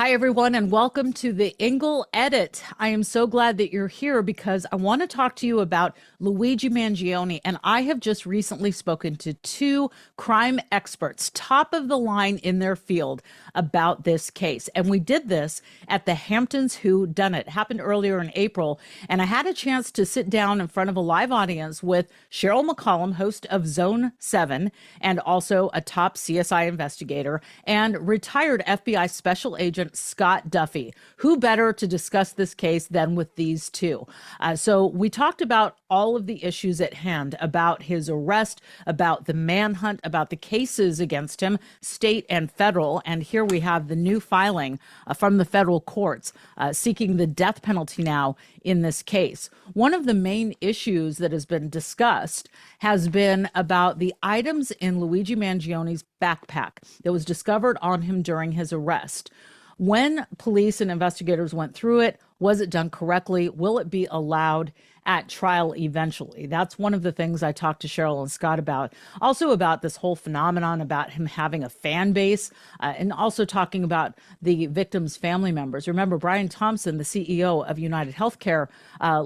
Hi, everyone, and welcome to the Ingle Edit. I am so glad that you're here because I want to talk to you about Luigi Mangione. And I have just recently spoken to two crime experts, top of the line in their field, about this case. And we did this at the Hamptons Whodunit. It happened earlier in April. And I had a chance to sit down in front of a live audience with Sheryl McCollum, host of Zone 7, and also a top CSI investigator, and retired FBI special agent Scott Duffy. Who better to discuss this case than with these two? So we talked about all of the issues at hand, about his arrest, about the manhunt, about the cases against him, state and federal. And here we have the new filing from the federal courts seeking the death penalty now in this case. One of the main issues that has been discussed has been about the items in Luigi Mangione's backpack that was discovered on him during his arrest. When police and investigators went through it, was it done correctly? Will it be allowed at trial eventually? That's one of the things I talked to Sheryl and Scott about. Also about this whole phenomenon about him having a fan base, and also talking about the victims' family members. Remember, Brian Thompson, the CEO of United Healthcare,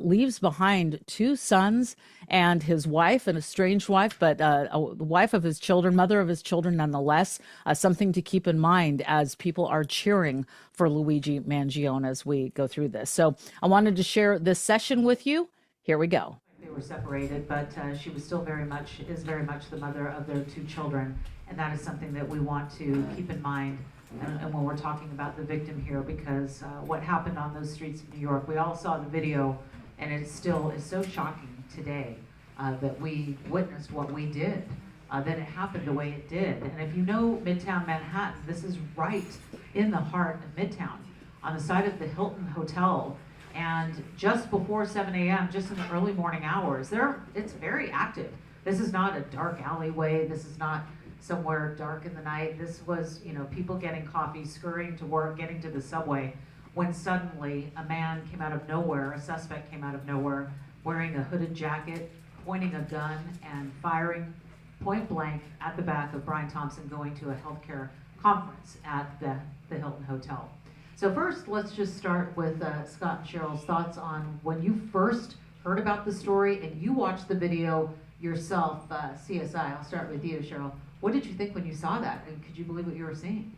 leaves behind two sons and his wife, an estranged wife, but the wife of his children, mother of his children nonetheless. Something to keep in mind as people are cheering for Luigi Mangione as we go through this. So I wanted to share this session with you. Here we go. They were separated, but she was still very much the mother of their two children, and that is something that we want to keep in mind. And when we're talking about the victim here, because what happened on those streets of New York, we all saw the video, and it still is so shocking today that we witnessed what we did, that it happened the way it did. And if you know Midtown Manhattan, this is right in the heart of Midtown, on the side of the Hilton Hotel. And just before 7 a.m., just in the early morning hours, it's very active. This is not a dark alleyway. This is not somewhere dark in the night. This was, people getting coffee, scurrying to work, getting to the subway, when suddenly a man came out of nowhere, a suspect came out of nowhere, wearing a hooded jacket, pointing a gun, and firing point blank at the back of Brian Thompson going to a healthcare conference at the Hilton Hotel. So first, let's just start with Scott and Sheryl's thoughts on when you first heard about the story and you watched the video yourself, CSI. I'll start with you, Sheryl. What did you think when you saw that, and could you believe what you were seeing?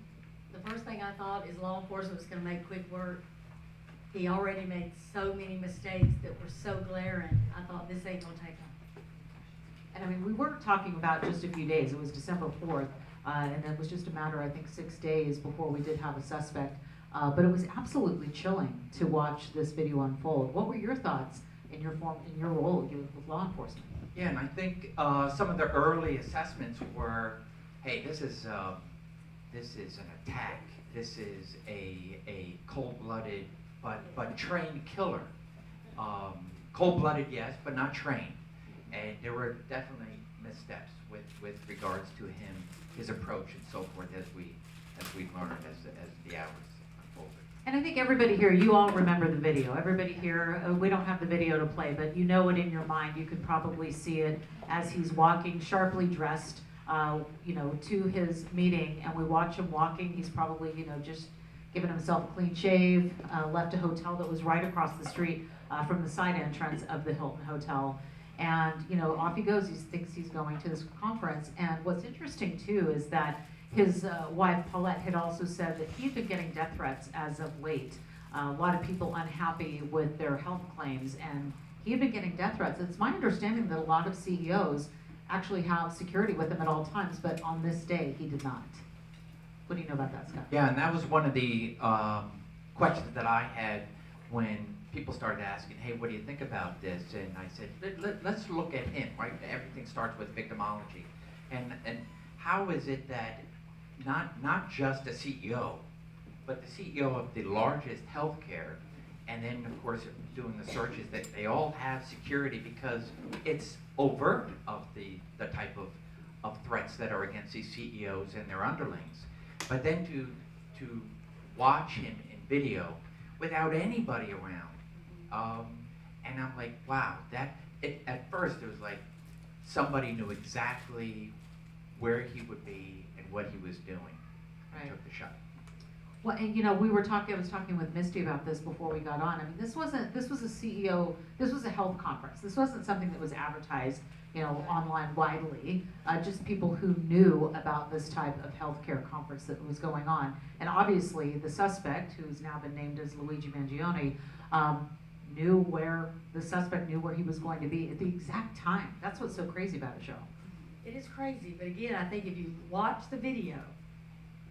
The first thing I thought is law enforcement was going to make quick work. He already made so many mistakes that were so glaring. I thought, this ain't going to take him. And I mean, we weren't talking about just a few days. It was December 4th, and it was just a matter, I think, 6 days before we did have a suspect. But it was absolutely chilling to watch this video unfold. What were your thoughts in your role with law enforcement? Yeah, and I think some of the early assessments were, hey, this is an attack. This is a cold-blooded but trained killer. Cold-blooded, yes, but not trained. And there were definitely missteps with regards to him, his approach, and so forth as we learned as the hours unfolded. And I think everybody here, you all remember the video. Everybody here, we don't have the video to play, but you know it in your mind. You could probably see it as he's walking, sharply dressed, to his meeting, and we watch him walking. He's probably, just given himself a clean shave, left a hotel that was right across the street from the side entrance of the Hilton Hotel. And, off he goes. He thinks he's going to this conference. And what's interesting, too, is that his wife, Paulette, had also said that he'd been getting death threats as of late. A lot of people unhappy with their health claims, and he had been getting death threats. It's my understanding that a lot of CEOs actually have security with him at all times, but on this day, he did not. What do you know about that, Scott? Yeah, and that was one of the questions that I had when people started asking, hey, what do you think about this? And I said, let's look at him, right? Everything starts with victimology. And how is it that not just the CEO, but the CEO of the largest healthcare, and then of course doing the searches, that they all have security because it's overt of the type of threats that are against these CEOs and their underlings. But then to watch him in video without anybody around, and I'm like, wow, at first it was like somebody knew exactly where he would be and what he was doing and Right. took the shot. Well, and I was talking with Misty about this before we got on. I mean, this was a CEO, this was a health conference. This wasn't something that was advertised, online widely. Just people who knew about this type of healthcare conference that was going on. And obviously, the suspect, who's now been named as Luigi Mangione, knew where he was going to be at the exact time. That's what's so crazy about it, Sheryl. It is crazy, but again, I think if you watch the video,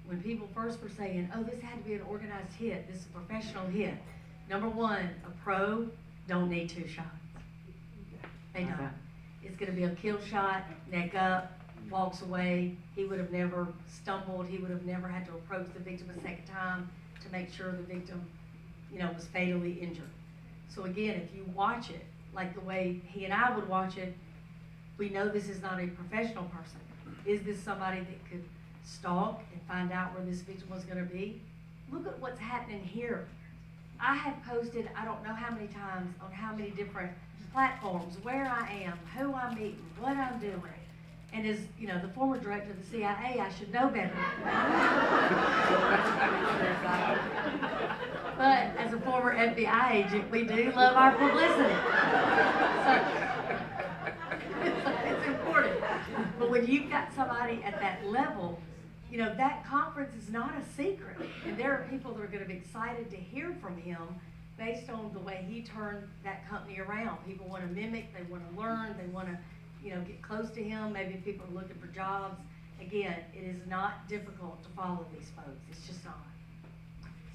when people first were saying, oh, this had to be an organized hit, this is a professional hit. Number one, a pro don't need 2 shots. They don't. It's gonna be a kill shot, neck up, walks away. He would have never stumbled. He would have never had to approach the victim a second time to make sure the victim, was fatally injured. So again, if you watch it, like the way he and I would watch it, we know this is not a professional person. Is this somebody that could stalk and find out where this victim was going to be? Look at what's happening here. I have posted, I don't know how many times, on how many different platforms, where I am, who I'm meeting, what I'm doing. And as, the former director of the CIA, I should know better. But as a former FBI agent, we do love our publicity. So it's important. But when you've got somebody at that level, that conference is not a secret. And there are people that are going to be excited to hear from him based on the way he turned that company around. People want to mimic, they want to learn, they want to, get close to him. Maybe people are looking for jobs. Again, it is not difficult to follow these folks. It's just not.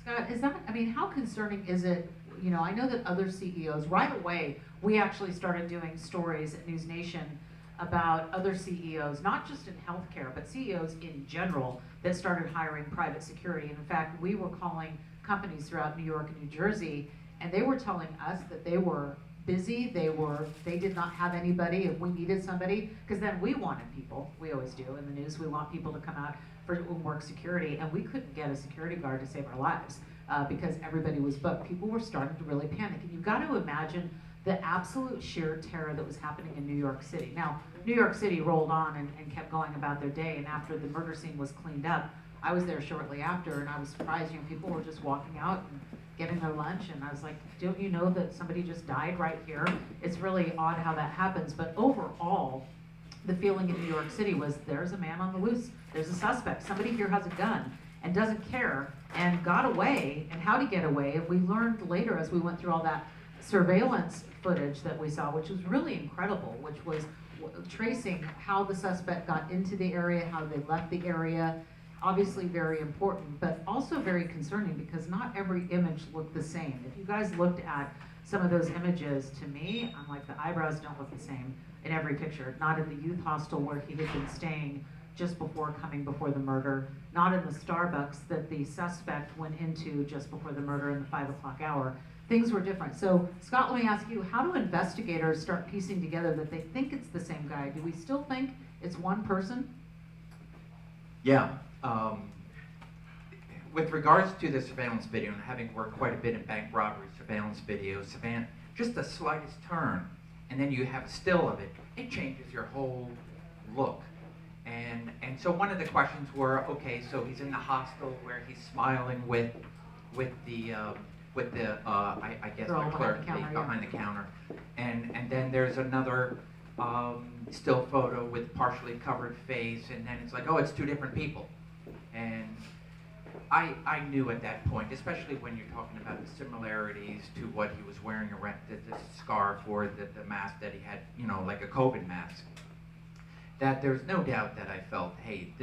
Scott, how concerning is it? I know that other CEOs, right away, we actually started doing stories at News Nation about other CEOs, not just in healthcare, but CEOs in general that started hiring private security. And in fact, we were calling companies throughout New York and New Jersey, and they were telling us that they were busy, they did not have anybody if we needed somebody, because then we wanted people, we always do in the news, we want people to come out for work security, and we couldn't get a security guard to save our lives because everybody was booked. People were starting to really panic, and you've got to imagine the absolute sheer terror that was happening in New York City. Now, New York City rolled on and kept going about their day, and after the murder scene was cleaned up, I was there shortly after, and I was surprised, people were just walking out and getting their lunch, and I was like, don't you know that somebody just died right here? It's really odd how that happens, but overall, the feeling in New York City was there's a man on the loose, there's a suspect, somebody here has a gun and doesn't care and got away, and how to get away. And we learned later as we went through all that surveillance footage that we saw, which was really incredible, which was tracing how the suspect got into the area, how they left the area. Obviously very important, but also very concerning because not every image looked the same. If you guys looked at some of those images, to me, I'm like, the eyebrows don't look the same in every picture. Not in the youth hostel where he had been staying just before the murder, not in the Starbucks that the suspect went into just before the murder in the 5 o'clock hour. Things were different. So, Scott, let me ask you, how do investigators start piecing together that they think it's the same guy? Do we still think it's one person? Yeah. With regards to the surveillance video, and having worked quite a bit in bank robbery surveillance videos, just the slightest turn, and then you have a still of it, it changes your whole look. And so one of the questions were, okay, so he's in the hostel where he's smiling with the I guess the clerk behind the counter, and then there's another still photo with partially covered face, and then it's like, oh, it's 2 different people. And I knew at that point, especially when you're talking about the similarities to what he was wearing around the scarf or the mask that he had, like a COVID mask, that there's no doubt that I felt, hey,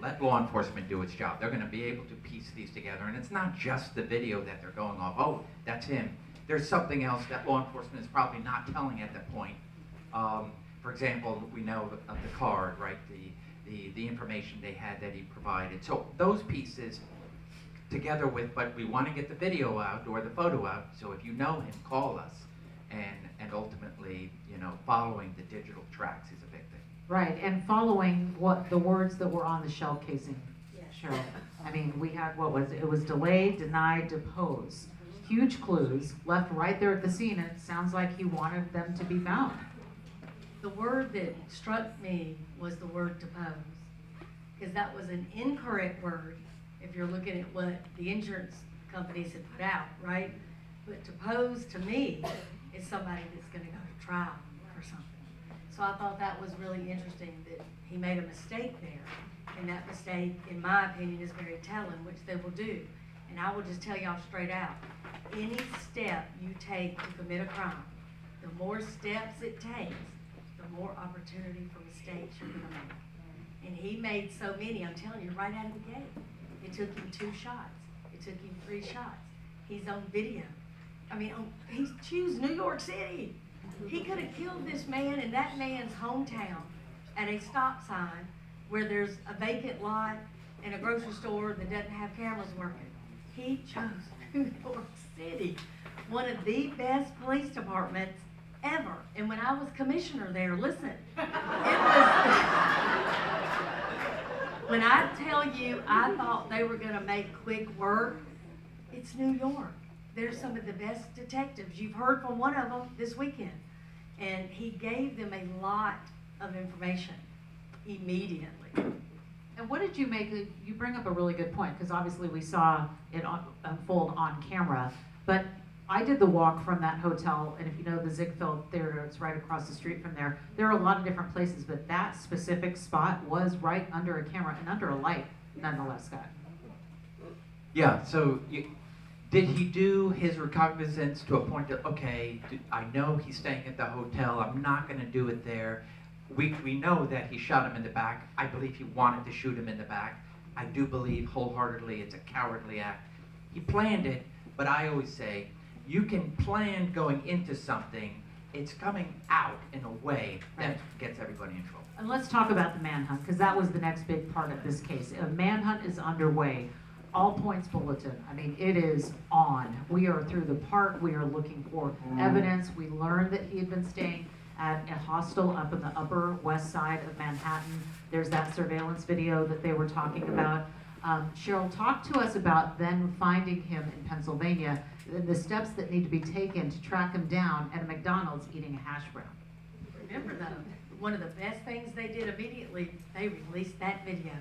let law enforcement do its job. They're going to be able to piece these together. And it's not just the video that they're going off, oh, that's him. There's something else that law enforcement is probably not telling at that point. For example, we know of the card, right? The information they had that he provided. So those pieces together with, but we want to get the video out or the photo out, so if you know him, call us. And ultimately, following the digital tracks is a big thing. Right, and following what the words that were on the shell casing, Yes. Sheryl. I mean, we had, it was delay, deny, depose. Huge clues left right there at the scene, and it sounds like he wanted them to be found. The word that struck me was the word depose, because that was an incorrect word if you're looking at what the insurance companies have put out, right? But to pose to me is somebody that's gonna go to trial for something. So I thought that was really interesting that he made a mistake there. And that mistake, in my opinion, is very telling, which they will do. And I will just tell y'all straight out, any step you take to commit a crime, the more steps it takes, the more opportunity for mistakes you're gonna make. And he made so many, I'm telling you, right out of the gate. It took him 2 shots. It took him 3 shots. He's on video. I mean, he chose New York City. He could have killed this man in that man's hometown at a stop sign where there's a vacant lot and a grocery store that doesn't have cameras working. He chose New York City, one of the best police departments ever. And when I was commissioner there, listen, it was, when I tell you I thought they were gonna make quick work, it's New York. They're some of the best detectives. You've heard from one of them this weekend. And he gave them a lot of information immediately. And what did you make of, you bring up a really good point, because obviously we saw it unfold on camera, but I did the walk from that hotel, and if you know the Ziegfeld Theater, it's right across the street from there. There are a lot of different places, but that specific spot was right under a camera and under a light, nonetheless, Scott. Yeah, so did he do his recognizance to a point that, okay, I know he's staying at the hotel, I'm not gonna do it there. We know that he shot him in the back. I believe he wanted to shoot him in the back. I do believe wholeheartedly it's a cowardly act. He planned it, but I always say, you can plan going into something, it's coming out in a way that gets everybody in trouble. And let's talk about the manhunt, because that was the next big part of this case. A manhunt is underway. All Points Bulletin, I mean, it is on. We are through the park, we are looking for evidence. We learned that he had been staying at a hostel up in the Upper West Side of Manhattan. There's that surveillance video that they were talking about. Sheryl, talk to us about then finding him in Pennsylvania, the steps that need to be taken to track him down at a McDonald's eating a hash brown. Remember though, one of the best things they did immediately, they released that video.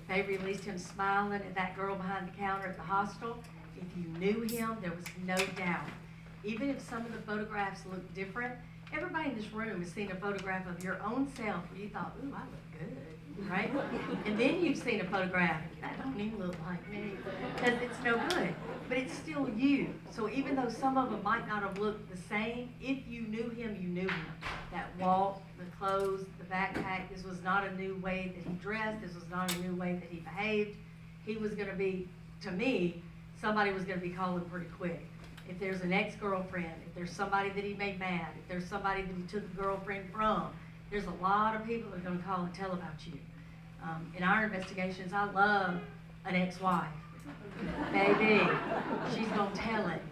They released him smiling at that girl behind the counter at the hostel. If you knew him, there was no doubt. Even if some of the photographs look different, everybody in this room has seen a photograph of your own self where you thought, ooh, I look good, right? And then you've seen a photograph, that don't even look like me, because it's no good. But it's still you. So even though some of them might not have looked the same, if you knew him, you knew him. That walk, the clothes, the backpack, this was not a new way that he dressed, this was not a new way that he behaved. He was gonna be, to me, somebody was gonna be calling pretty quick. If there's an ex-girlfriend, if there's somebody that he made mad, if there's somebody that he took a girlfriend from, there's a lot of people that are gonna call and tell about you. In our investigations, I love an ex-wife. Baby, she's gonna tell it.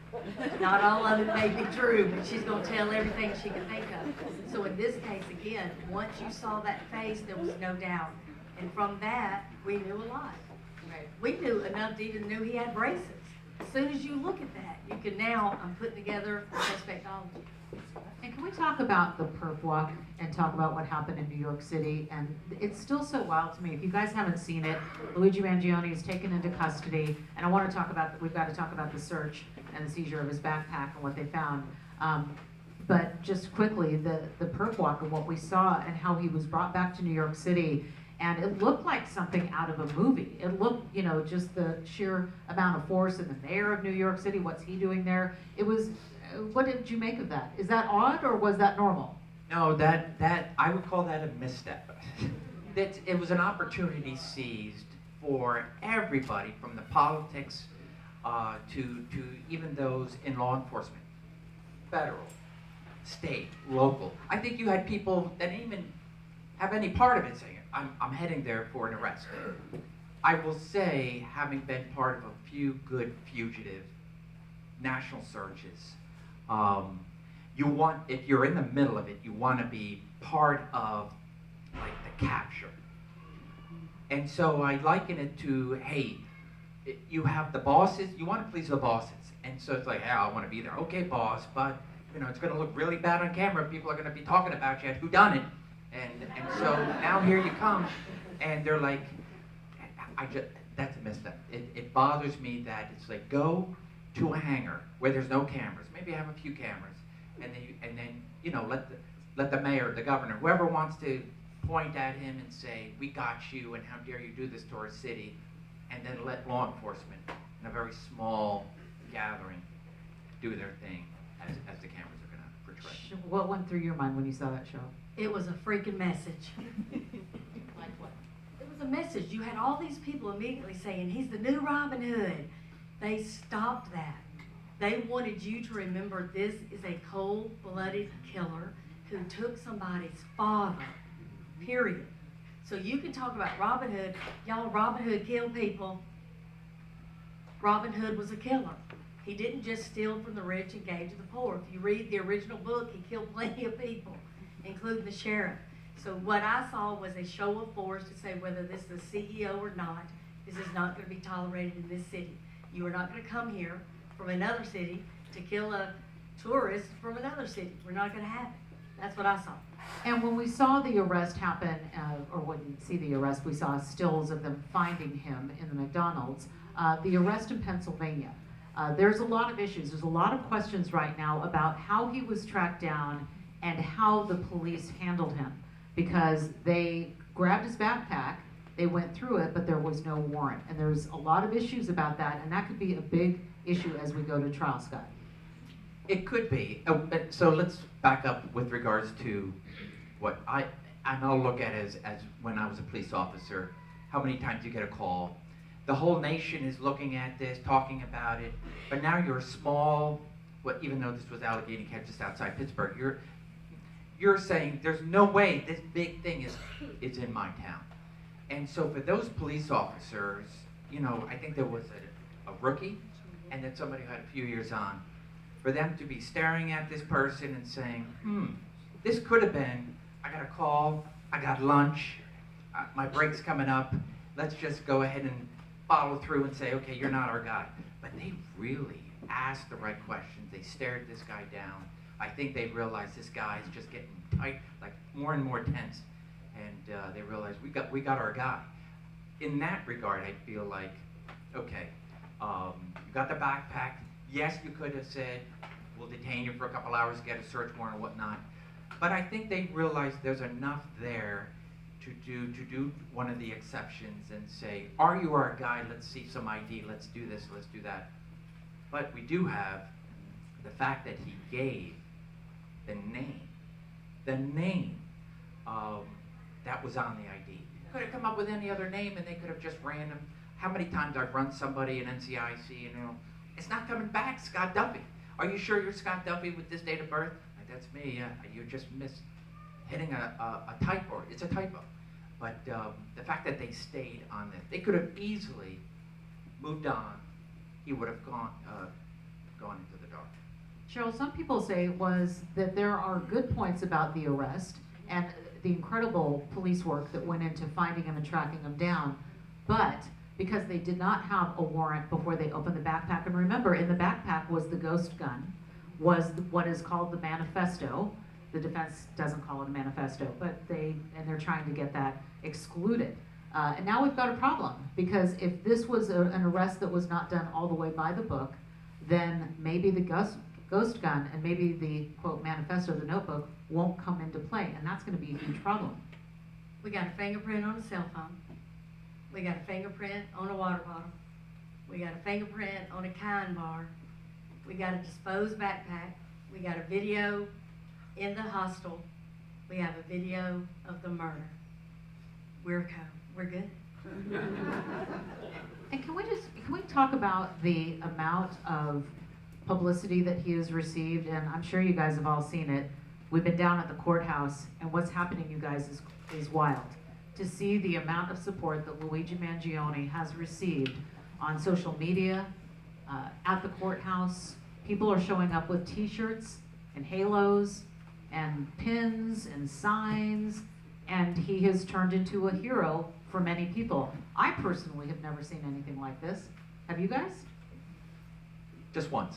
Not all of it may be true, but she's gonna tell everything she can think of. So in this case, again, once you saw that face, there was no doubt. And from that, we knew a lot. We knew enough to even knew he had braces. As soon as you look at that, you can now, I'm putting together the suspectology. And can we talk about the perp walk and talk about what happened in New York City? And it's still so wild to me. If you guys haven't seen it, Luigi Mangione is taken into custody, and I want to talk about, we've got to talk about the search and the seizure of his backpack and what they found. But just quickly, the perp walk and what we saw and how he was brought back to New York City, and it looked like something out of a movie. It looked, you know, just the sheer amount of force, and the mayor of New York City, what's he doing there? It was, what did you make of that? Is that odd, or was that normal? No, that I would call that a misstep. It was an opportunity seized for everybody, from the politics to even those in law enforcement, federal, state, local. I think you had people that didn't even have any part of it saying, I'm heading there for an arrest. I will say, having been part of a few good fugitive national searches, you want, if you're in the middle of it, you want to be part of like the capture. And so I liken it to, hey, you have the bosses, you want to please the bosses. And so it's like, hey, I want to be there. Okay, boss, but you know, it's going to look really bad on camera. People are going to be talking about you at Whodunit. And so now here you come, and they're like, That's a misstep. It bothers me that it's like, go to a hangar where there's no cameras. Maybe have a few cameras, and then you know, let the mayor, the governor, whoever wants to point at him and say, we got you, and how dare you do this to our city, and then let law enforcement in a very small gathering do their thing as the cameras are going to portray. What went through your mind when you saw that show? It was a freaking message. Like what? It was a message. You had all these people immediately saying, he's the new Robin Hood. They stopped that. They wanted you to remember this is a cold-blooded killer who took somebody's father, period. So you can talk about Robin Hood. Y'all, Robin Hood killed people. Robin Hood was a killer. He didn't just steal from the rich and gave to the poor. If you read the original book, he killed plenty of people, including the sheriff. So what I saw was a show of force to say whether this is a CEO or not, this is not going to be tolerated in this city. You are not going to come here from another city to kill a tourist from another city. We're not going to have it. That's what I saw. And when we saw the arrest happen, or when we see the arrest, we saw stills of them finding him in the McDonald's. The arrest in Pennsylvania, there's a lot of issues. There's a lot of questions right now about how he was tracked down and how the police handled him, because they grabbed his backpack, they went through it, but there was no warrant. And there's a lot of issues about that, and that could be a big issue as we go to trial, Scott. It could be. So let's back up with regards to what I now look at as when I was a police officer, how many times you get a call. The whole nation is looking at this, talking about it, but now you're a small, even though this was Allegheny County, just outside Pittsburgh, you're saying there's no way this big thing is in my town. And so for those police officers, you know, I think there was a rookie and then somebody who had a few years on, for them to be staring at this person and saying, this could have been, I got a call, I got lunch, my break's coming up, let's just go ahead and follow through and say, okay, you're not our guy. But they really asked the right questions. They stared this guy down. I think they realized this guy's just getting tight, like more and more tense. And they realized we got our guy. In that regard, I feel like, okay, you got the backpack. Yes, you could have said, we'll detain you for a couple hours, get a search warrant or whatnot. But I think they realized there's enough there to do one of the exceptions and say, are you our guy? Let's see some ID. Let's do this. Let's do that. But we do have the fact that he gave the name that was on the ID. Could have come up with any other name, and they could have just random. How many times I've run somebody in NCIC, and you know, it's not coming back, Scott Duffy. Are you sure you're Scott Duffy with this date of birth? Like, that's me. Yeah, you just missed hitting a typo. It's a typo. But the fact that they stayed on this, they could have easily moved on. He would have gone into the dark. Sheryl, some people say was that there are good points about the arrest and the incredible police work that went into finding him and tracking him down, but because they did not have a warrant before they opened the backpack. And remember, in the backpack was the ghost gun, was what is called the manifesto. The defense doesn't call it a manifesto, but they're trying to get that excluded. And now we've got a problem, because if this was an arrest that was not done all the way by the book, then maybe the ghost gun and maybe the, quote, manifesto, the notebook, won't come into play, and that's going to be a huge problem. We got a fingerprint on a cell phone. We got a fingerprint on a water bottle. We got a fingerprint on a kind bar. We got a disposed backpack. We got a video in the hostel. We have a video of the murder. We're good. And can we talk about the amount of publicity that he has received? And I'm sure you guys have all seen it. We've been down at the courthouse, and what's happening, you guys, is wild. To see the amount of support that Luigi Mangione has received on social media, at the courthouse. People are showing up with t-shirts and halos and pins and signs, and he has turned into a hero for many people. I personally have never seen anything like this. Have you guys? Just once.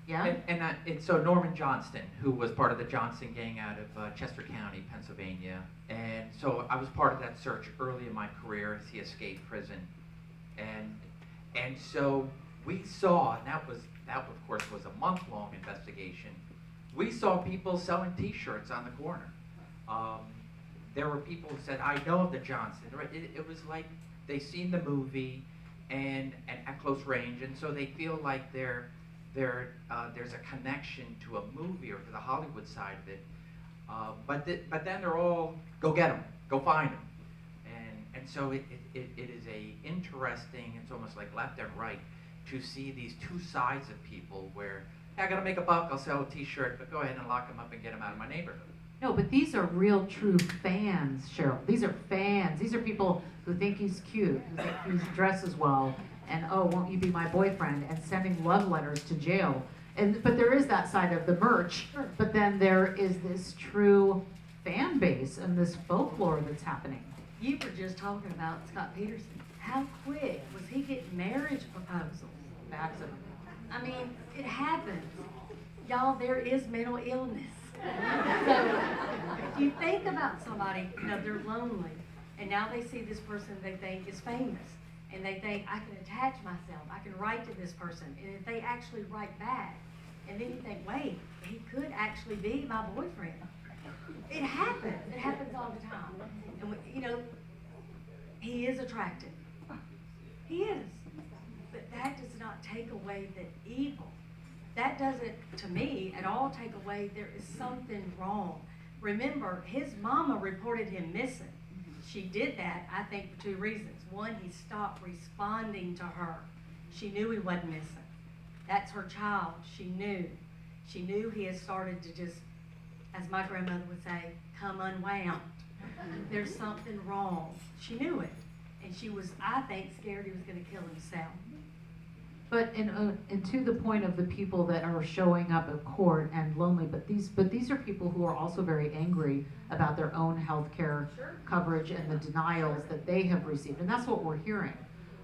Yeah? So Norman Johnston, who was part of the Johnson gang out of Chester County, Pennsylvania, and so I was part of that search early in my career as he escaped prison. And so we saw, and that of course was a month-long investigation. We saw people selling T-shirts on the corner. There were people who said, "I know of the Johnson." It was like they seen the movie and at close range, and so they feel like there's a connection to a movie or to the Hollywood side of it. But then they're all, go get them, go find them. And so it is a interesting, it's almost like left and right, to see these two sides of people where, hey, I gotta make a buck, I'll sell a T-shirt, but go ahead and lock them up and get them out of my neighborhood. No, but these are real, true fans, Sheryl. These are fans. These are people who think he's cute, who think he dresses well, and oh, won't you be my boyfriend, and sending love letters to jail. But there is that side of the merch, but then there is this true fan base and this folklore that's happening. You were just talking about Scott Peterson. How quick was he getting marriage proposals? Accident. I mean, it happens. Y'all, there is mental illness. So if you think about somebody, they're lonely, and now they see this person they think is famous, and they think, I can attach myself, I can write to this person, and if they actually write back, and then you think, wait, he could actually be my boyfriend. It happens. It happens all the time. And he is attractive. He is. But that does not take away the evil. That doesn't, to me, at all take away there is something wrong. Remember, his mama reported him missing. She did that, I think, for two reasons. One, he stopped responding to her. She knew he wasn't missing. That's her child. She knew. She knew he had started to just, as my grandmother would say, come unwound. There's something wrong. She knew it. And she was, I think, scared he was going to kill himself. But and to the point of the people that are showing up at court and lonely, but these are people who are also very angry about their own health care coverage and the denials that they have received. And that's what we're hearing.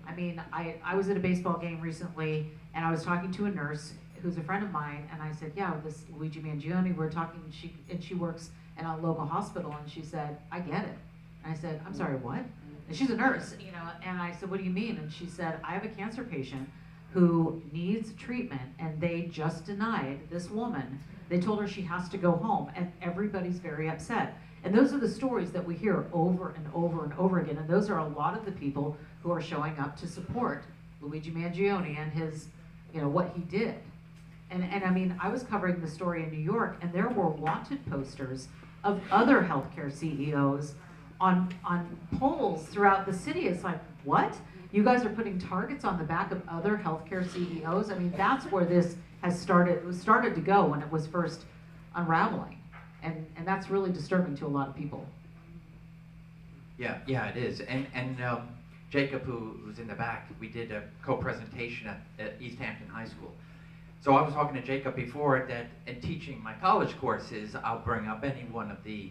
I mean, I was at a baseball game recently, and I was talking to a nurse who's a friend of mine, and I said, yeah, this Luigi Mangione, we're talking, she works in a local hospital, and she said, I get it. And I said, I'm sorry, what? And she's a nurse, and I said, what do you mean? And she said, I have a cancer patient who needs treatment, and they just denied this woman. They told her she has to go home, and everybody's very upset. And those are the stories that we hear over and over and over again, and those are a lot of the people who are showing up to support Luigi Mangione and his, what he did. And I mean, I was covering the story in New York, and there were wanted posters of other healthcare CEOs on poles throughout the city. It's like, what? You guys are putting targets on the back of other healthcare CEOs? I mean, that's where this has started to go when it was first unraveling. And that's really disturbing to a lot of people. Yeah, it is. And Jacob, who's in the back, we did a co-presentation at East Hampton High School. So I was talking to Jacob before that in teaching my college courses, I'll bring up any one of these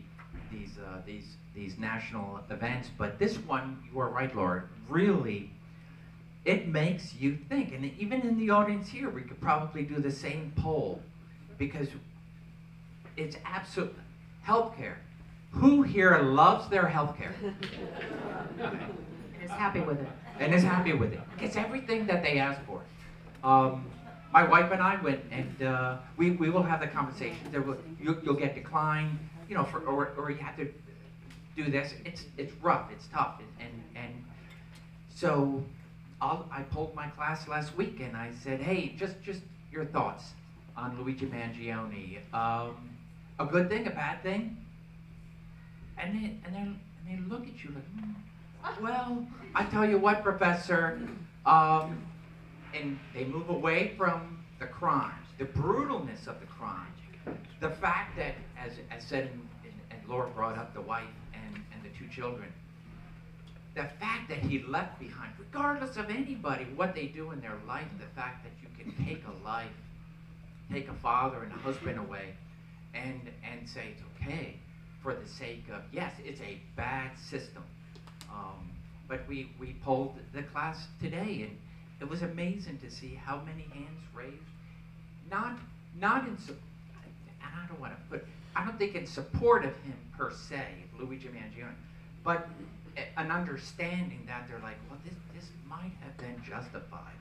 national events, but this one, you are right, Laura, really, it makes you think. And even in the audience here, we could probably do the same poll, because it's absolute healthcare. Who here loves their healthcare? And is happy with it. And is happy with it. Gets everything that they ask for. My wife and I went, and we will have the conversation. You'll get declined, or you have to do this. It's rough, it's tough, and so I polled my class last week, and I said, hey, just your thoughts on Luigi Mangione. A good thing, a bad thing? And they look at you like, well, I tell you what, Professor. And they move away from the crimes, the brutalness of the crime, the fact that, as said, and Laura brought up the wife and the two children, the fact that he left behind, regardless of anybody, what they do in their life, the fact that you can take a life, take a father and a husband away, and say it's okay for the sake of, yes, it's a bad system. But we polled the class today, and it was amazing to see how many hands raised. Not in I don't think in support of him per se, Luigi Mangione, but an understanding that they're like, well, this might have been justified.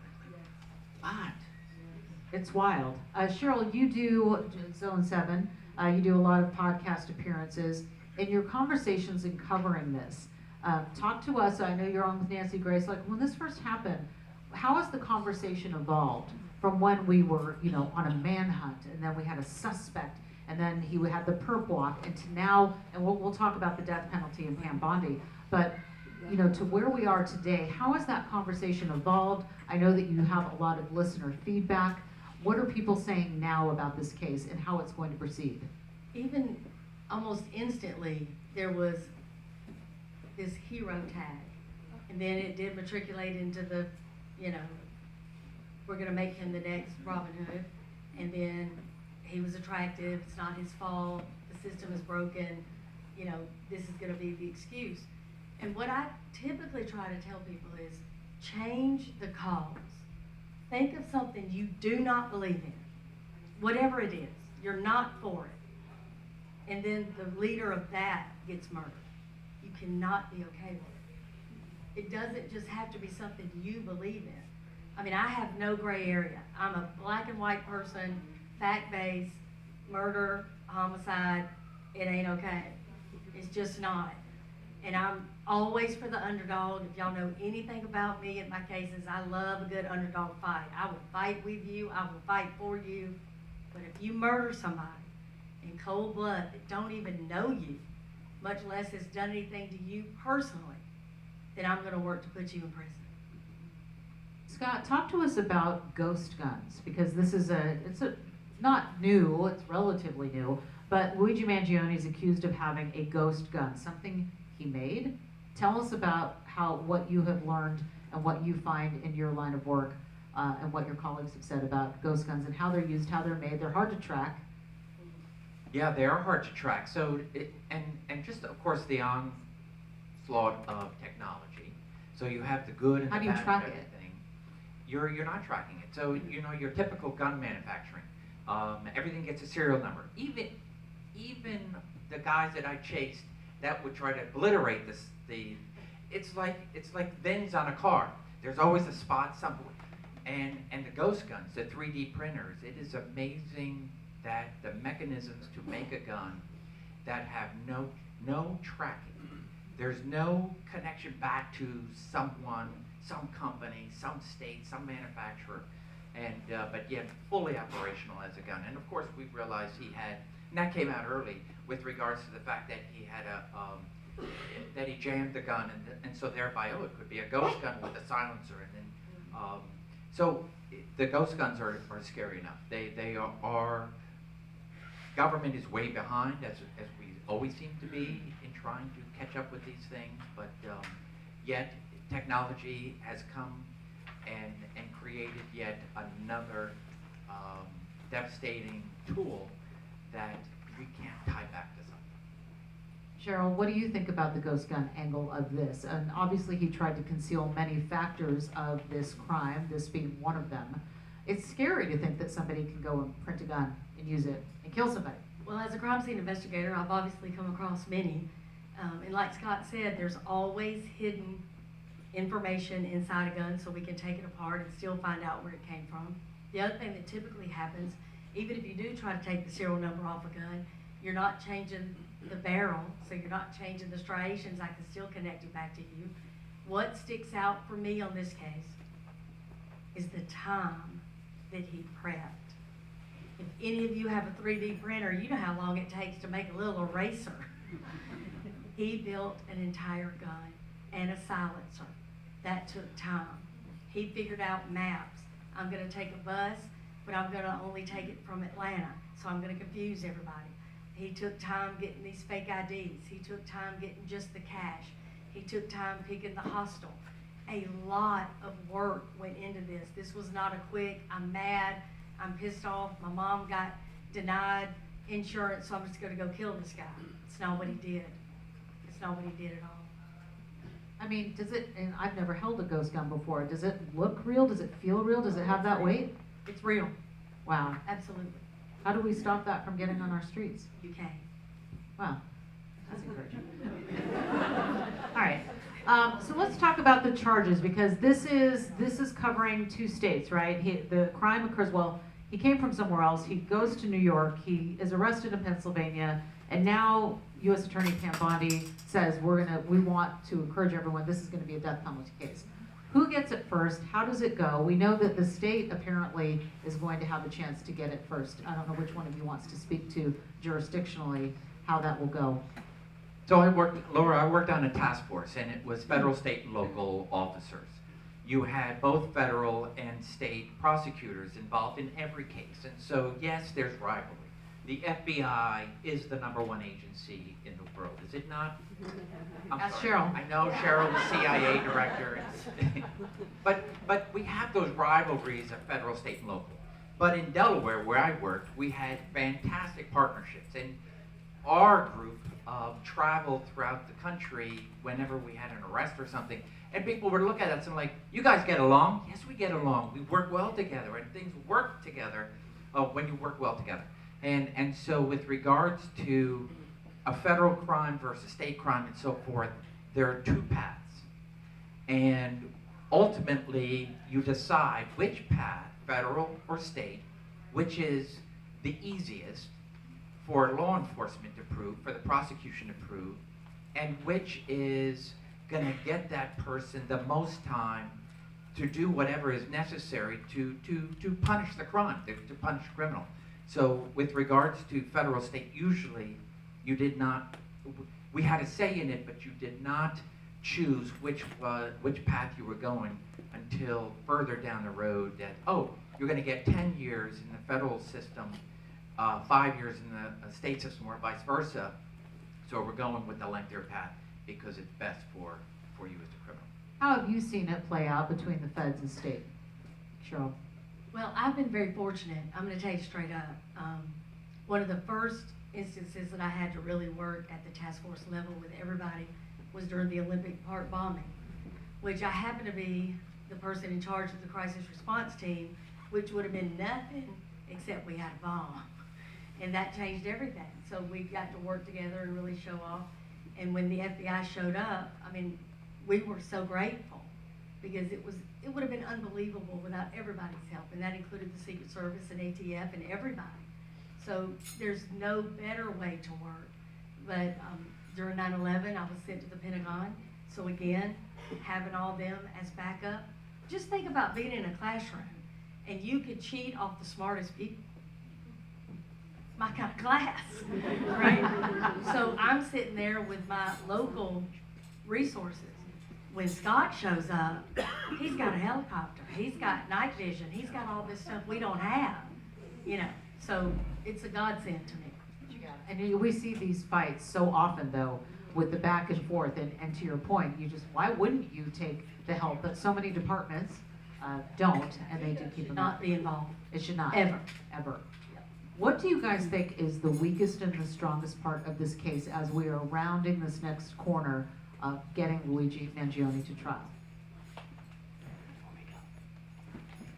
But It's wild. Sheryl, you do Zone 7. You do a lot of podcast appearances. In your conversations in covering this, talk to us. I know you're on with Nancy Grace. Like, when this first happened, how has the conversation evolved from when we were, on a manhunt, and then we had a suspect, and then he had the perp walk, and to now, and we'll talk about the death penalty and Pam Bondi, but to where we are today, how has that conversation evolved? I know that you have a lot of listener feedback. What are people saying now about this case and how it's going to proceed? Even almost instantly, there was this hero tag. And then it did matriculate into the, we're going to make him the next Robin Hood. And then he was attractive, it's not his fault, the system is broken, this is going to be the excuse. And what I typically try to tell people is change the cause. Think of something you do not believe in, whatever it is, you're not for it. And then the leader of that gets murdered. You cannot be okay with it. It doesn't just have to be something you believe in. I mean, I have no gray area. I'm a black and white person, fact-based, murder, homicide, it ain't okay. It's just not. And I'm always for the underdog. If y'all know anything about me in my cases, I love a good underdog fight. I will fight with you, I will fight for you. But if you murder somebody in cold blood that don't even know you, much less has done anything to you personally, then I'm going to work to put you in prison. Scott, talk to us about ghost guns, because this is it's not new, it's relatively new, but Luigi Mangione is accused of having a ghost gun, something he made. Tell us about what you have learned and what you find in your line of work, and what your colleagues have said about ghost guns and how they're used, how they're made. They're hard to track. yeah, they are hard to track. So, and just of course the onslaught of technology. So you have the good and How the do you bad track and it? everything. You're not tracking it. So your typical gun manufacturing, everything gets a serial number. Even the guys that I chased that would try to obliterate it's like VINs on a car. There's always a spot somewhere. And the ghost guns, the 3D printers, it is amazing that the mechanisms to make a gun that have no tracking. There's no connection back to someone, some company, some state, some manufacturer, but yet fully operational as a gun. And of course we realized he had, and that came out early with regards to the fact that he had that he jammed the gun, and so thereby, it could be a ghost gun with a silencer, and then, so the ghost guns are scary enough. They are, government is way behind, as we always seem to be, in trying to catch up with these things, but yet technology has come and created yet another devastating tool that we can't tie back to something. Sheryl, what do you think about the ghost gun angle of this? And obviously he tried to conceal many factors of this crime, this being one of them. It's scary to think that somebody can go and print a gun and use it and kill somebody. Well, as a crime scene investigator, I've obviously come across many. And like Scott said, there's always hidden information inside a gun, so we can take it apart and still find out where it came from. The other thing that typically happens, even if you do try to take the serial number off a gun, you're not changing the barrel, so you're not changing the striations. I can still connect it back to you. What sticks out for me on this case is the time that he prepped. If any of you have a 3D printer, you know how long it takes to make a little eraser. He built an entire gun and a silencer. That took time. He figured out maps. I'm going to take a bus, but I'm going to only take it from Atlanta, so I'm going to confuse everybody. He took time getting these fake IDs. He took time getting just the cash. He took time picking the hostel. A lot of work went into this. This was not a quick, I'm mad, I'm pissed off, my mom got denied insurance, so I'm just going to go kill this guy. It's not what he did. It's not what he did at all. I mean, does it, and I've never held a ghost gun before, does it look real? Does it feel real? Does it have that weight? It's real. Wow. Absolutely. How do we stop that from getting on our streets? You can. Wow, that's encouraging. All right, So let's talk about the charges, because this is covering 2 states, right? The crime occurs, well, he came from somewhere else, he goes to New York, he is arrested in Pennsylvania, and now U.S. Attorney Pam Bondi says we want to encourage everyone, this is gonna be a death penalty case. Who gets it first? How does it go? We know that the state apparently is going to have a chance to get it first. I don't know which one of you wants to speak to jurisdictionally how that will go. So I worked on a task force, and it was federal, state, and local officers. You had both federal and state prosecutors involved in every case. And so, yes, there's rivalry. The FBI is the #1 agency in the world, is it not? Ask Sheryl. I know Sheryl, the CIA director. but we have those rivalries of federal, state, and local. But in Delaware, where I worked, we had fantastic partnerships. And our group traveled throughout the country whenever we had an arrest or something. And people would look at us and like, you guys get along? Yes, we get along. We work well together, and things work together when you work well together. And so with regards to a federal crime versus state crime and so forth, there are 2 paths. And ultimately, you decide which path, federal or state, which is the easiest for law enforcement to prove, for the prosecution to prove, and which is going to get that person the most time to do whatever is necessary to punish the crime, to punish the criminal. So with regards to federal, state, usually you did not, we had a say in it, but you did not choose which path you were going until further down the road that, oh, you're going to get 10 years in the federal system, 5 years in the state system, or vice versa. So we're going with the lengthier path because it's best for you as a criminal. How have you seen it play out between the feds and state? Cheryl. Well, I've been very fortunate. I'm going to tell you straight up. One of the first instances that I had to really work at the task force level with everybody was during the Olympic Park bombing, which I happened to be the person in charge of the crisis response team, which would have been nothing except we had a bomb. And that changed everything. So we got to work together and really show off. And when the FBI showed up, I mean, we were so grateful because it would have been unbelievable without everybody's help. And that included the Secret Service and ATF and everybody. So there's no better way to work. But during 9/11, I was sent to the Pentagon. So again, having all them as backup. Just think about being in a classroom and you could cheat off the smartest people. My kind of class, right? So I'm sitting there with my local resources. When Scott shows up, he's got a helicopter, he's got night vision, he's got all this stuff we don't have, you know. So it's a godsend to me. And we see these fights so often, though, with the back and forth. And to your point, why wouldn't you take the help? But so many departments don't, and they do keep them. Not be involved. It should not. Ever. Ever. What do you guys think is the weakest and the strongest part of this case as we are rounding this next corner of getting Luigi Mangione to trial?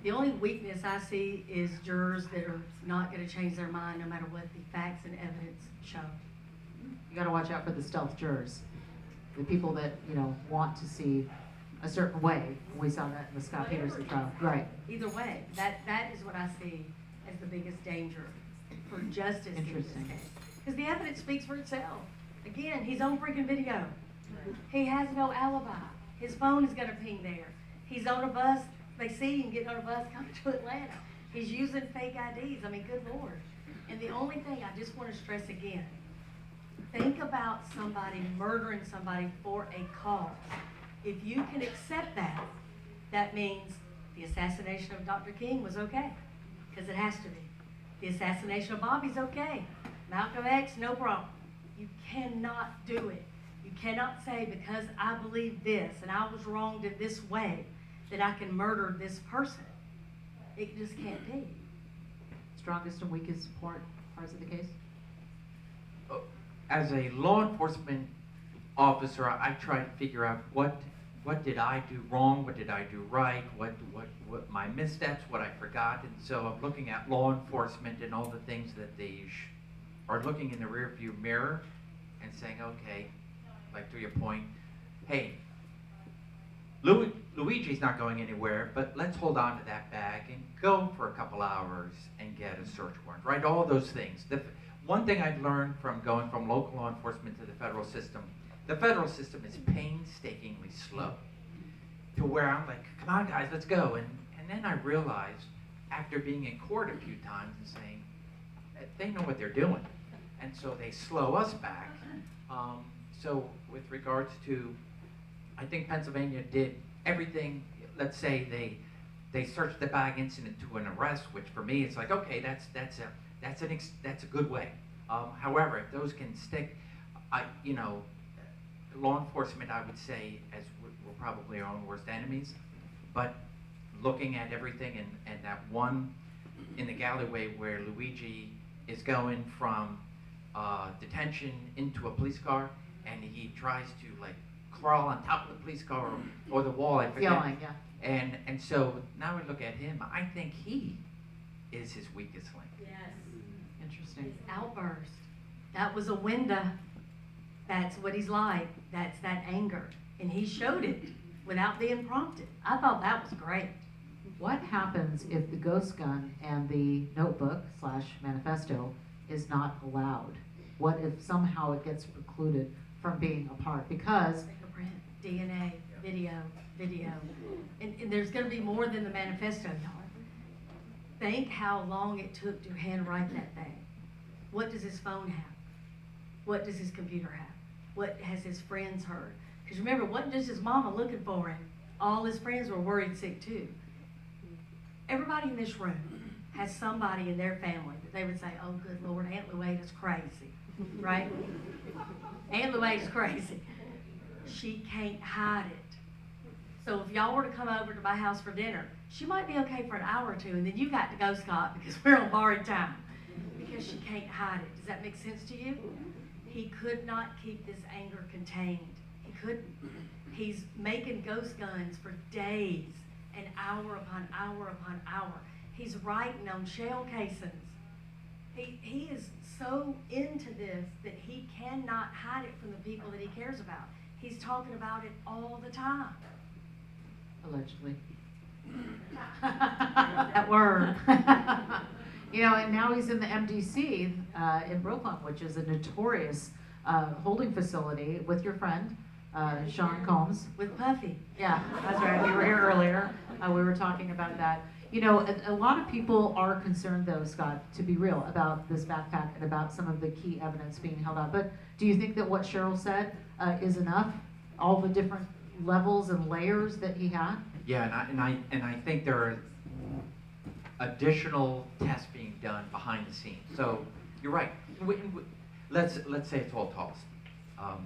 The only weakness I see is jurors that are not going to change their mind no matter what the facts and evidence show. You got to watch out for the stealth jurors, the people that want to see a certain way. We saw that in the Scott Peterson trial. Right. Either way, that is what I see as the biggest danger for justice in this case. Because the evidence speaks for itself. Again, he's on freaking video. He has no alibi. His phone is going to ping there. He's on a bus. They see him getting on a bus coming to Atlanta. He's using fake IDs. I mean, good Lord. And the only thing I just want to stress again, think about somebody murdering somebody for a cause. If you can accept that, that means the assassination of Dr. King was okay, because it has to be. The assassination of Bobby's okay. Malcolm X, no problem. You cannot do it. You cannot say, because I believe this and I was wronged in this way, that I can murder this person. It just can't be. Strongest and weakest parts of the case? As a law enforcement officer, I try to figure out what did I do wrong, what did I do right, what my missteps, what I forgot. And so I'm looking at law enforcement and all the things that they are looking in the rearview mirror and saying, okay, like to your point, hey, Luigi's not going anywhere, but let's hold on to that bag and go for a couple hours and get a search warrant, right? All those things. One thing I've learned from going from local law enforcement to the federal system is painstakingly slow. To where I'm like, come on guys, let's go. And then I realized, after being in court a few times and saying, they know what they're doing. And so they slow us back. So with regards to, I think Pennsylvania did everything. Let's say they searched the bag incident to an arrest, which for me it's like, okay, that's a good way. However, if those can stick, law enforcement, I would say, as we're probably our own worst enemies, but looking at everything and that one in the alleyway where Luigi is going from detention into a police car, and he tries to like crawl on top of the police car or the wall, I forget. Yelling, yeah. And so now we look at him, I think he is his weakest link. Yes. Interesting. His outburst. That was a window. That's what he's like. That's that anger. And he showed it without being prompted. I thought that was great. What happens if the ghost gun and the notebook / manifesto is not allowed? What if somehow it gets precluded from being a part? Because Fingerprint, DNA, video. And there's going to be more than the manifesto, y'all. Think how long it took to handwrite that thing. What does his phone have? What does his computer have? What has his friends heard? Because remember, it wasn't just his mama looking for him. All his friends were worried sick too. Everybody in this room has somebody in their family that they would say, oh, good Lord, Aunt Louida's crazy, right? Aunt Louida's crazy. She can't hide it. So if y'all were to come over to my house for dinner, she might be okay for an hour or two, and then you got to go, Scott, because we're on borrowed time. Because she can't hide it. Does that make sense to you? He could not keep this anger contained. He couldn't. He's making ghost guns for days, and hour upon hour upon hour. He's writing on shell casings. He is so into this that he cannot hide it from the people that he cares about. He's talking about it all the time. allegedly. That word. And now he's in the MDC in Brooklyn, which is a notorious holding facility with your friend, Sean Combs. With Puffy. Yeah, that's right. We were here earlier. We were talking about that. A lot of people are concerned, though, Scott, to be real, about this backpack and about some of the key evidence being held out. But do you think that what Sheryl said is enough? All the different levels and layers that he had? Yeah, and I think there are additional tests being done behind the scenes. So you're right. Let's say it's all tossed,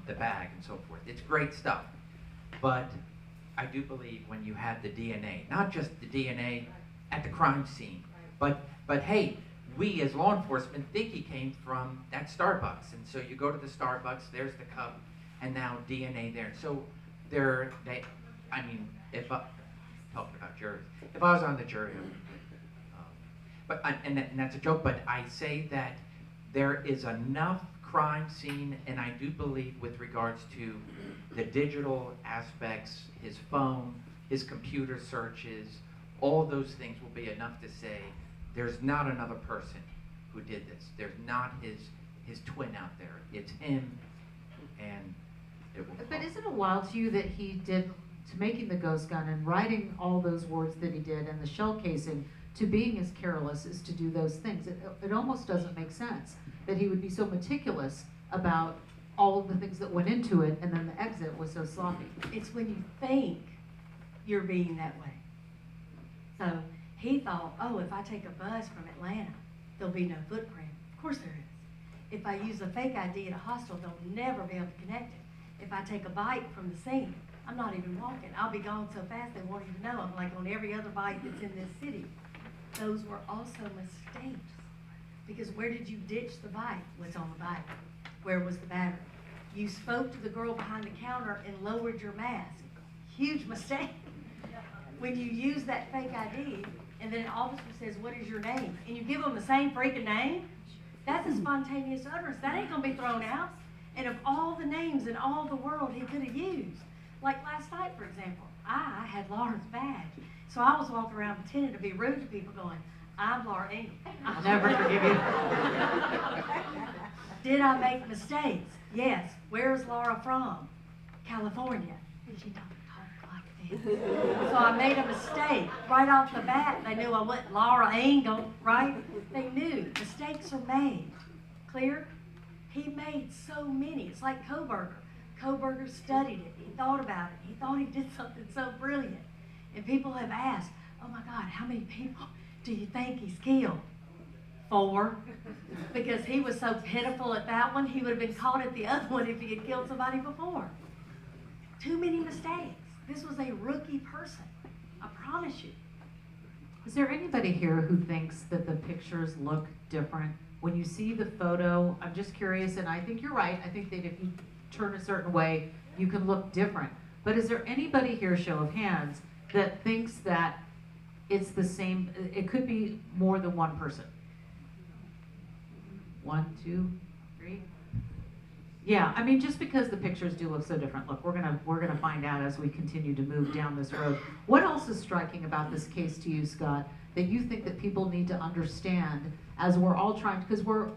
the bag and so forth. It's great stuff, but I do believe when you have the DNA, not just the DNA at the crime scene, but hey, we as law enforcement think he came from that Starbucks, and so you go to the Starbucks, there's the cup, and now DNA there. So if I talking about juries, if I was on the jury, and that's a joke, but I say that there is enough crime scene, and I do believe with regards to the digital aspects, his phone, his computer searches, all those things will be enough to say there's not another person who did this. There's not his twin out there. It's him, and it will. But isn't it wild to you that he did, to making the ghost gun and writing all those words that he did and the shell casing, to being as careless as to do those things? It almost doesn't make sense that he would be so meticulous about all of the things that went into it, and then the exit was so sloppy. It's when you think you're being that way. So he thought, oh, if I take a bus from Atlanta, there'll be no footprint. Of course there is. If I use a fake ID at a hostel, they'll never be able to connect it. If I take a bike from the scene, I'm not even walking. I'll be gone so fast they won't even know. I'm like on every other bike that's in this city. Those were also mistakes. Because where did you ditch the bike? What's on the bike? Where was the battery? You spoke to the girl behind the counter and lowered your mask. Huge mistake. When you use that fake ID and then an officer says, what is your name? And you give them the same freaking name, that's a spontaneous utterance. That ain't gonna be thrown out. And of all the names in all the world he could have used, Like last night, for example, I had Laura's badge. So I was walking around pretending to be rude to people going, I'm Laura Ingle. I'll never forgive you. Did I make mistakes? Yes. Where's Laura from? California. And she don't talk like this. So I made a mistake right off the bat. They knew I wasn't Laura Ingle, right? They knew mistakes are made. Clear? He made so many. It's like Koberger. Koberger studied it. He thought about it. He thought he did something so brilliant. And people have asked, oh my God, how many people do you think he's killed? 4. Because he was so pitiful at that one, he would have been caught at the other one if he had killed somebody before. Too many mistakes. This was a rookie person. I promise you. Is there anybody here who thinks that the pictures look different? When you see the photo, I'm just curious, and I think you're right. I think that if you turn a certain way, you can look different. But is there anybody here, show of hands, that thinks that it's the same, it could be more than one person? 1, 2, 3. Yeah, I mean, just because the pictures do look so different. Look, we're gonna find out as we continue to move down this road. What else is striking about this case to you, Scott, that you think that people need to understand as we're all trying, because we're,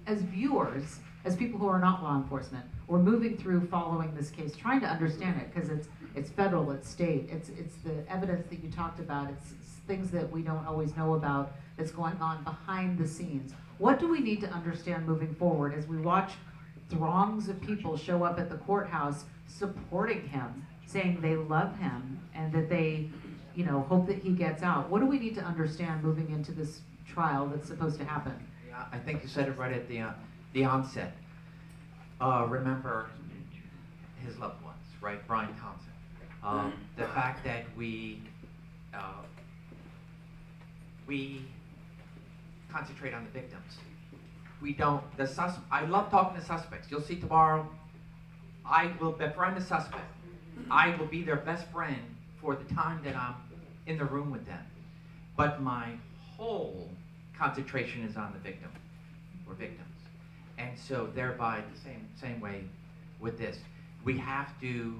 as viewers, as people who are not law enforcement, we're moving through following this case, trying to understand it, because it's federal, it's state, it's the evidence that you talked about, it's things that we don't always know about that's going on behind the scenes. What do we need to understand moving forward as we watch throngs of people show up at the courthouse supporting him, saying they love him and that they, you know, hope that he gets out? What do we need to understand moving into this trial that's supposed to happen? Yeah, I think you said it right at the onset. Remember his loved ones, right? Brian Thompson. The fact that we concentrate on the victims. We don't, I love talking to suspects. You'll see tomorrow, I will befriend the suspect. I will be their best friend for the time that I'm in the room with them. But my whole concentration is on the victim or victims. And so thereby, the same way with this, we have to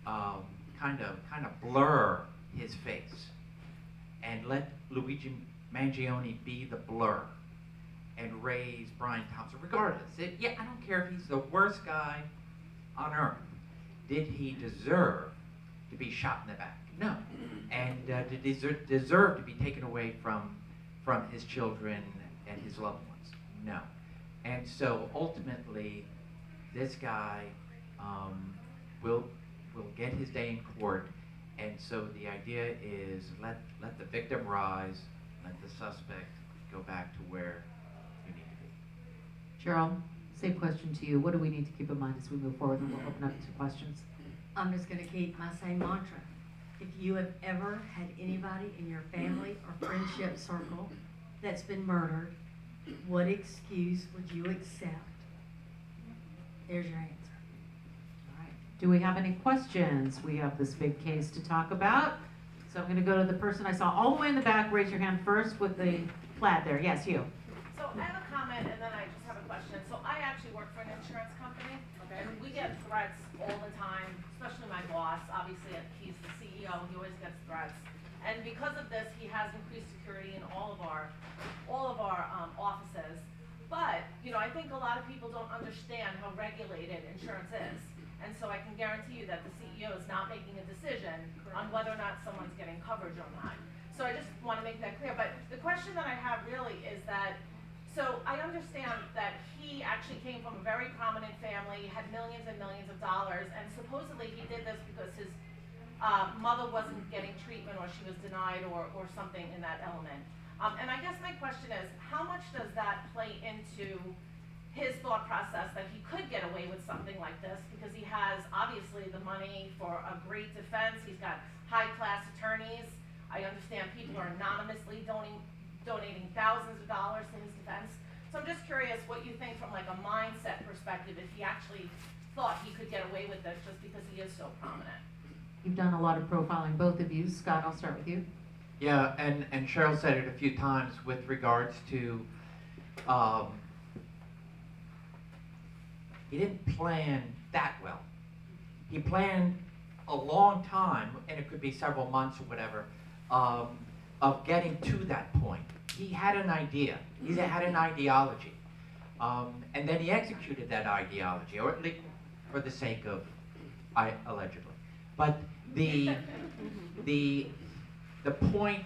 kind of blur his face and let Luigi Mangione be the blur and raise Brian Thompson, regardless. I don't care if he's the worst guy on earth. Did he deserve to be shot in the back? No. And did he deserve to be taken away from his children and his loved ones? No. And so ultimately, this guy will get his day in court. And so the idea is let the victim rise, let the suspect go back to where you need to be. Sheryl, same question to you. What do we need to keep in mind as we move forward, and we'll open up to questions? I'm just going to keep my same mantra. If you have ever had anybody in your family or friendship circle that's been murdered, what excuse would you accept? There's your answer. All right. Do we have any questions? We have this big case to talk about. So I'm going to go to the person I saw all the way in the back. Raise your hand first with the plaid there. Yes, you. So I have a comment and then I just have a question. So I actually work for an insurance company, and we get threats all the time, especially my boss. Obviously, he's the CEO, he always gets threats. And because of this, he has increased security in all of our offices. But, you know, I think a lot of people don't understand how regulated insurance is. And so I can guarantee you that the CEO is not making a decision on whether or not someone's getting coverage or not. So I just want to make that clear. But the question that I have really is that, so I understand that he actually came from a very prominent family, had millions and millions of dollars, and supposedly he did this because his mother wasn't getting treatment or she was denied or something in that element. And I guess my question is, how much does that play into his thought process that he could get away with something like this because he has obviously the money for a great defense, he's got high-class attorneys. I understand people are anonymously donating thousands of dollars to his defense. So I'm just curious what you think from like a mindset perspective, if he actually thought he could get away with this just because he is so prominent. You've done a lot of profiling, both of you. Scott, I'll start with you. Yeah, and Sheryl said it a few times with regards to he didn't plan that well. He planned a long time, and it could be several months or whatever, of getting to that point. He had an idea. He had an ideology. And then he executed that ideology, or at least for the sake of, allegedly. But the point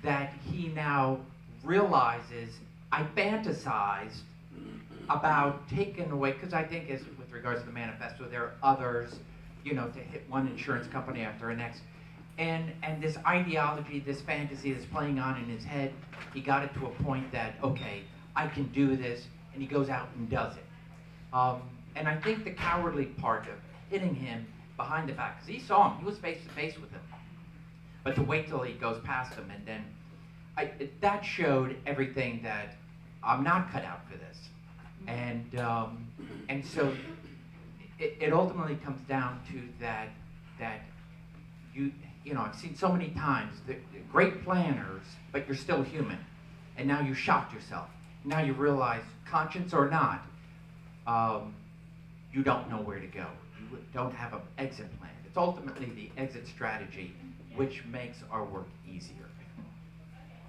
that he now realizes, I fantasized about taking away, because I think as with regards to the manifesto, there are others, you know, to hit one insurance company after the next. And this ideology, this fantasy that's playing on in his head, he got it to a point that, okay, I can do this, and he goes out and does it. And I think the cowardly part of hitting him behind the back, because he saw him, he was face to face with him. But to wait till he goes past him, and then that showed everything that I'm not cut out for this. And so it ultimately comes down to that you know, I've seen so many times the great planners, but you're still human, and now you shocked yourself. Now you realize, conscience or not, you don't know where to go. You don't have an exit plan. It's ultimately the exit strategy which makes our work easier.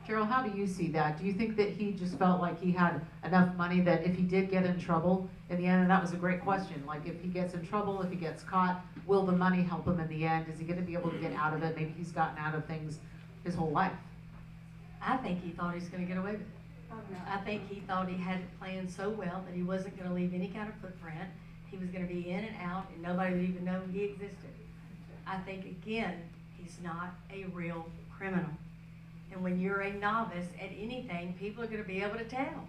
Sheryl, how do you see that? Do you think that he just felt like he had enough money that if he did get in trouble in the end, and that was a great question, like if he gets in trouble, if he gets caught, will the money help him in the end? Is he going to be able to get out of it? Maybe he's gotten out of things his whole life. I think he thought he was going to get away with it. I think he thought he had it planned so well that he wasn't going to leave any kind of footprint. He was going to be in and out, and nobody would even know he existed. I think, again, he's not a real criminal. And when you're a novice at anything, people are going to be able to tell.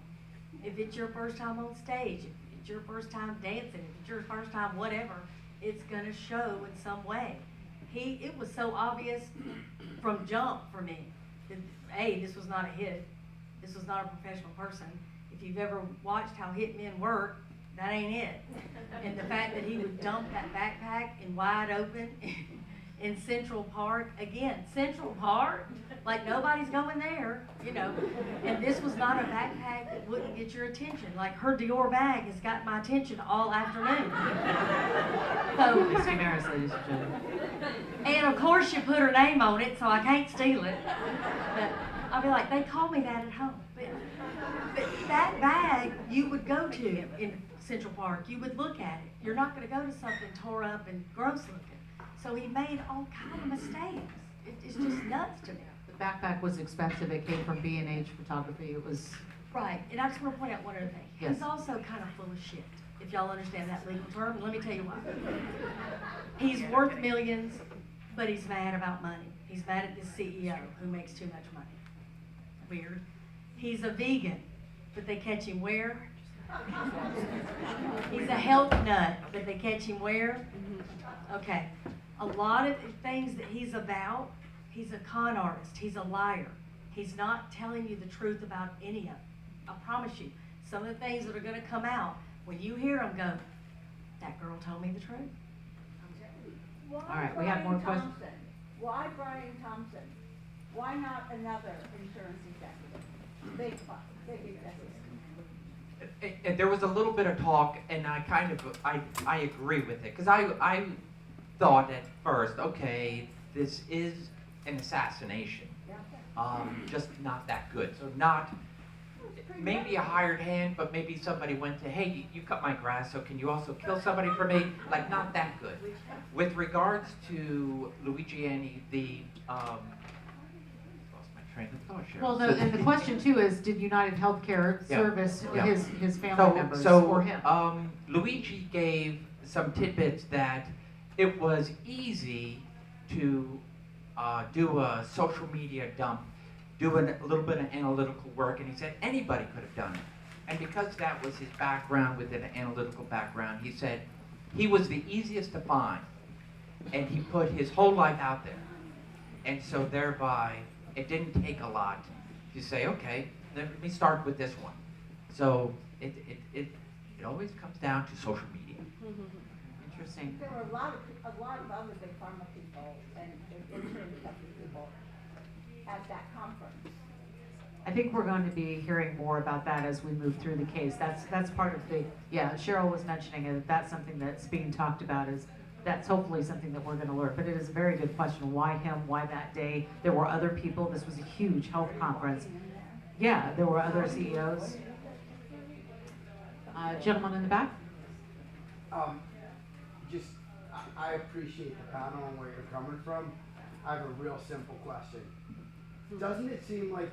If it's your first time on stage, if it's your first time dancing, if it's your first time whatever, it's going to show in some way. It was so obvious from jump for me that, A, this was not a hit. This was not a professional person. If you've ever watched how hitmen work, that ain't it. And the fact that he would dump that backpack in wide open in Central Park, again, Central Park, like nobody's going there, you know. And this was not a backpack that wouldn't get your attention. Like her Dior bag has got my attention all afternoon. So, Misty Maris, ladies and gentlemen. and of course you put her name on it, so I can't steal it. But I'll be like, they call me that at home. But that bag you would go to in Central Park, you would look at it. You're not going to go to something tore up and gross looking. So he made all kind of mistakes. It's just nuts to me. The backpack was expensive. It came from B&H Photography. It was... Right, and I just want to point out one other thing. Yes. He's also kind of full of shit, if y'all understand that legal term. And let me tell you why. He's worth millions, but he's mad about money. He's mad at this CEO who makes too much money. Weird. He's a vegan, but they catch him where? He's a health nut, but they catch him where? Okay. A lot of things that he's about, he's a con artist, he's a liar. He's not telling you the truth about any of it. I promise you. Some of the things that are going to come out, when you hear them go, that girl told me the truth. Why All right, we have more questions. Thompson? Why Brian Thompson? Why not another insurance executive? Big executive. And there was a little bit of talk, and I agree with it, because I thought at first, okay, this is an assassination, just not that good. So not maybe a hired hand, but maybe somebody went to, hey, you cut my grass, so can you also kill somebody for me? Like, not that good. With regards to Luigi lost my train of thought, Sheryl. Well, and the question too is, did United Healthcare Yeah. service Yeah. his family members or him? Luigi gave some tidbits that it was easy to do a social media dump, do a little bit of analytical work, and he said anybody could have done it. And because that was his background with an analytical background, he said he was the easiest to find, and he put his whole life out there. And so thereby, it didn't take a lot to say, okay, let me start with this one. So it always comes down to social media. Interesting. There were a lot of other big pharma people and insurance company people at that conference. I think we're going to be hearing more about that as we move through the case. That's part of the, Sheryl was mentioning it, that's something that's being talked about is that's hopefully something that we're going to learn. But it is a very good question. Why him? Why that day? There were other people. This was a huge health conference. Yeah, there were other CEOs. Gentleman in the back. I appreciate the panel and where you're coming from. I have a real simple question. Doesn't it seem like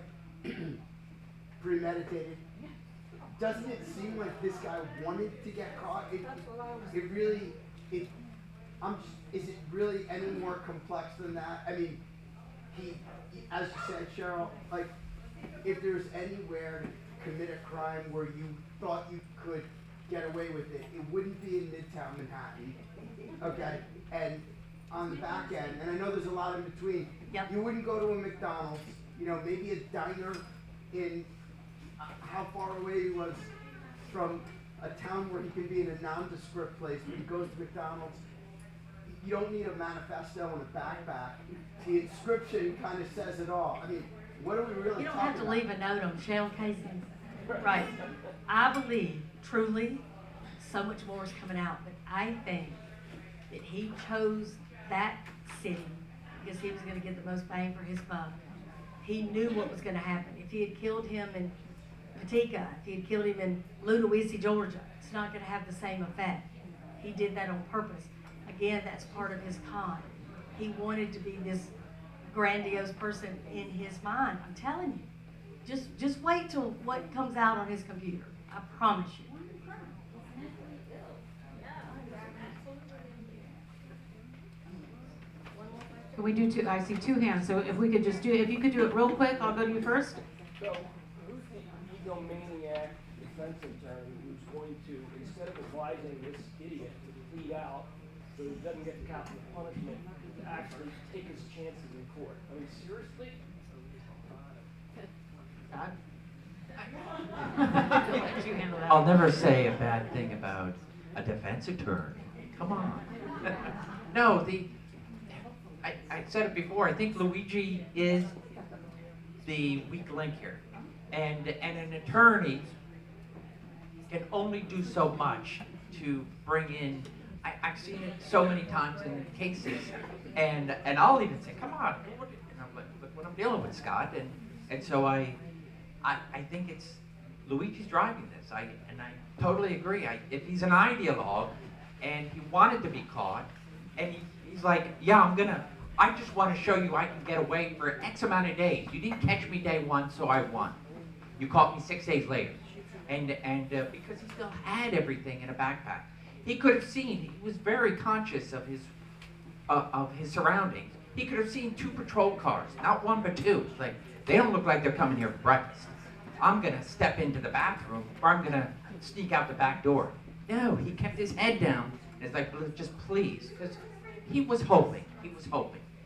premeditated? Doesn't it seem like this guy wanted to get caught? Is it really any more complex than that? I mean, he as you said, Sheryl, like, if there's anywhere to commit a crime where you thought you could get away with it, it wouldn't be in Midtown Manhattan, okay? And on the back end, and I know there's a lot in between, Yep. you wouldn't go to a McDonald's, maybe a diner in how far away he was from a town where he can be in a nondescript place, but he goes to McDonald's. You don't need a manifesto and a backpack. The inscription kind of says it all. I mean, what are we really talking about? You don't have to leave a note on shell casings. Right. I believe, truly, so much more is coming out, but I think that he chose that city because he was going to get the most bang for his buck. He knew what was going to happen. If he had killed him in Patika, if he had killed him in Ludowici, Georgia, it's not going to have the same effect. He did that on purpose. Again, that's part of his con. He wanted to be this grandiose person in his mind. I'm telling you. Just wait till what comes out on his computer. I promise you. Can we do two? I see two hands, so if we could just do, if you could do it real quick, I'll go to you first. So, who's the egomaniac defense attorney who's going to, instead of advising this idiot to plead out so he doesn't get capital punishment, to actually take his chances in court? I mean, seriously? Let you handle that. I'll never say a bad thing about a defense attorney. Come on. No, I said it before, I think Luigi is the weak link here. And an attorney can only do so much to bring in, I've seen it so many times in cases, and I'll even say, come on, look what I'm dealing with, Scott. And so I think it's, Luigi's driving this, and I totally agree. If he's an ideologue, and he wanted to be caught, and he's like, yeah, I just want to show you I can get away for X amount of days. You didn't catch me day one, so I won. You caught me 6 days later. And because he still had everything in a backpack. He could have seen, he was very conscious of his surroundings. He could have seen 2 patrol cars, not 1 but 2. It's like, they don't look like they're coming here for breakfast. I'm gonna step into the bathroom, or I'm gonna sneak out the back door. No, he kept his head down. And it's like, just please, because he was hoping.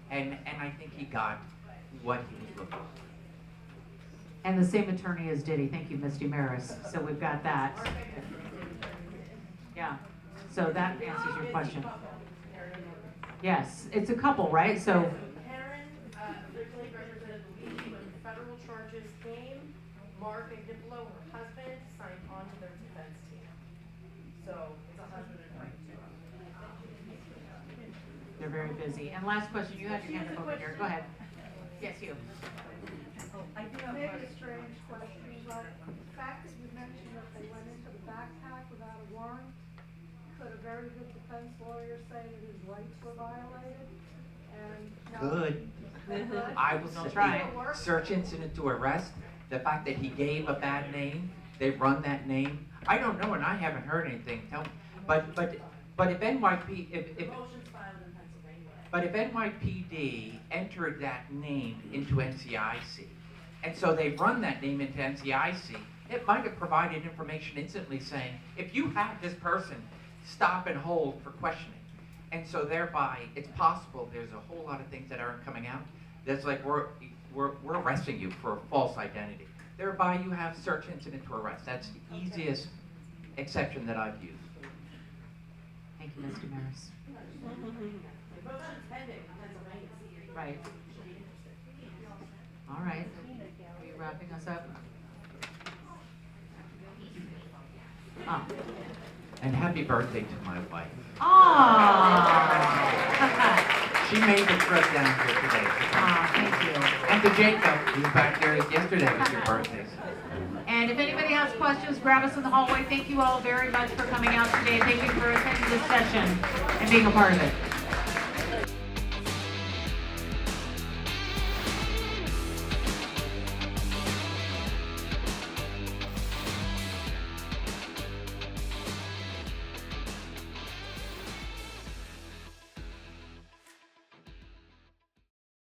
And I think he got what he was looking for. And the same attorney as Diddy. Thank you, Misty Maris. So we've got that. Yeah. So that answers your question. Yes, it's a couple, right? So. Karen originally represented Luigi when the federal charges came. Mark and Diplo, her husband, signed on to their defense team. So it's a husband and wife too. They're very busy. And last question, you had your hand up over here. Go ahead. Yes, you. I do have maybe a strange question, but the fact that you mentioned that they went into the backpack without a warrant, could a very good defense lawyer say that his rights were violated? And Good. I will Don't say, try. search incident to arrest, the fact that he gave a bad name, they run that name. I don't know, and I haven't heard anything. But if NYP, Motion's filed in Pennsylvania. but if NYPD entered that name into NCIC, and so they run that name into NCIC, it might have provided information instantly saying, if you have this person, stop and hold for questioning. And so thereby, it's possible there's a whole lot of things that aren't coming out. That's like, we're arresting you for a false identity. Thereby, you have search incident to arrest. That's the easiest exception that I've used. Thank you, Mr. Maris. The motion's pending in Pennsylvania. Right. All right. Are you wrapping us up? And happy birthday to my wife. Ah. made the trip down here today. Thank you. And to Jacob, who was back there yesterday with your birthdays. And if anybody has questions, grab us in the hallway. Thank you all very much for coming out today. Thank you for attending this session and being a part of it.